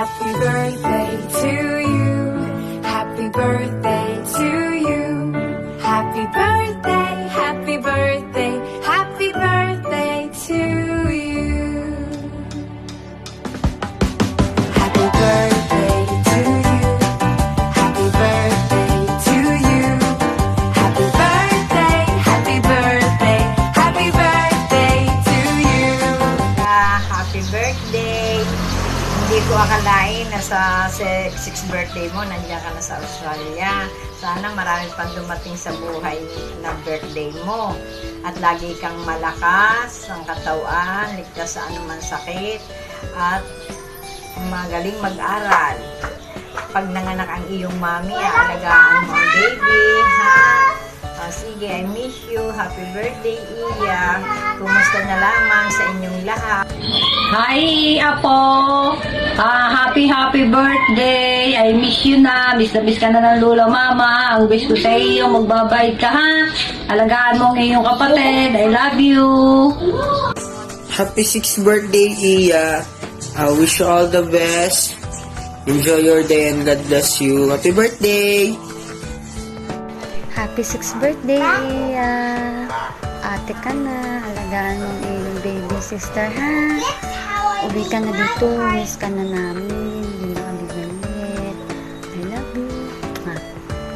Happy birthday to you. Happy birthday to you. Happy birthday, happy birthday, happy birthday to you. Happy birthday to you. Happy birthday to you. Happy birthday, happy birthday, happy birthday to you. Happy birthday! Hindi ko akalain na sa 6th birthday mo, nandiyan ka na sa Australia. Sana marami pang dumating sa buhay na birthday mo. At lagi kang malakas ang katawan, ligtas sa anumang sakit, at magaling mag-aral. Pag nanganak ang iyong mami, alagaan mo ang baby, ha? Sige, I miss you. Happy birthday, Iya. Kumusta na lamang sa inyong lahat? Hi, Apo! Happy birthday! I miss you na. Miss ka na ng lolo, mama. Ang wish ko sa iyo, magbabait ka, ha? Alagaan mo ang iyong kapatid. I love you! Happy 6th birthday, Iya. I wish you all the best. Enjoy your day and God bless you. Happy birthday! Happy 6th birthday, ate ka na, alagaan mo ang iyong baby sister, ha? Uwi ka na dito, miss ka na namin, hindi na kami balik. I love you.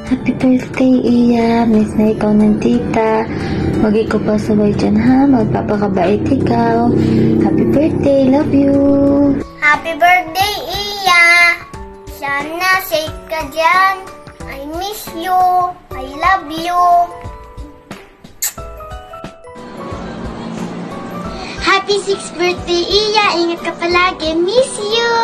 Happy birthday, Iya. Miss na ikaw ng tita. Huwag ikaw pa sabay dyan, ha? Magpapakabait ikaw. Happy birthday, love you. Happy birthday, Iya! Sana safe ka dyan. I miss you. I love you. Happy 6th birthday, Iya. Ingat ka palagi. Miss you.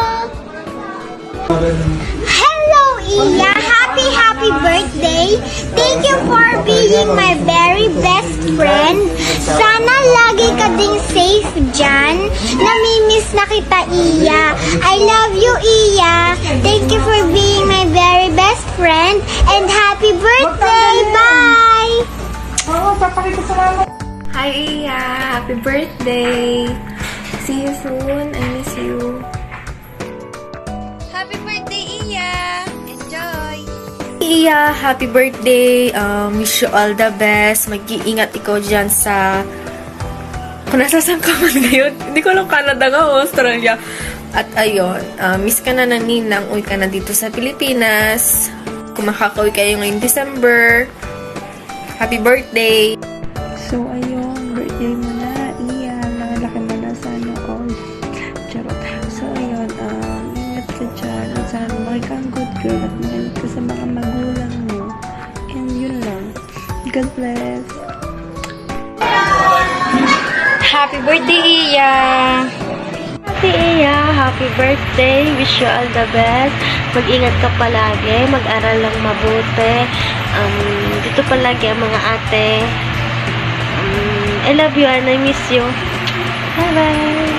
Hello, Iya. Happy birthday. Thank you for being my very best friend. Sana lagi ka ding safe dyan. Namimiss na kita, Iya. I love you, Iya. Thank you for being my very best friend. And happy birthday. Bye! Hi, Iya! Happy birthday! See you soon. I miss you. Happy birthday, Iya. Enjoy. Iya, happy birthday! Wish you all the best. Mag-iingat ikaw dyan sa... Kung nasasaan ka man ngayon. Hindi ko alam, Canada nga o Australia. At ayun, miss ka na ng ninang. Uwi ka na dito sa Pilipinas. Kung makakauwi kayo ngayong December. Happy birthday! So, ayun, birthday mo na, Iya. Nangalaki mo na sana all. Charot. So, ayun, ingat ka dyan. At sana makik kang good girl at makinig ka sa mga magulang mo. And yun lang. God bless. Happy birthday, Iya! Happy Iya, happy birthday. Wish you all the best. Mag-ingat ka palagi, mag-aral lang mabuti. Dito palagi ang mga ate. I love you and I miss you. Bye-bye!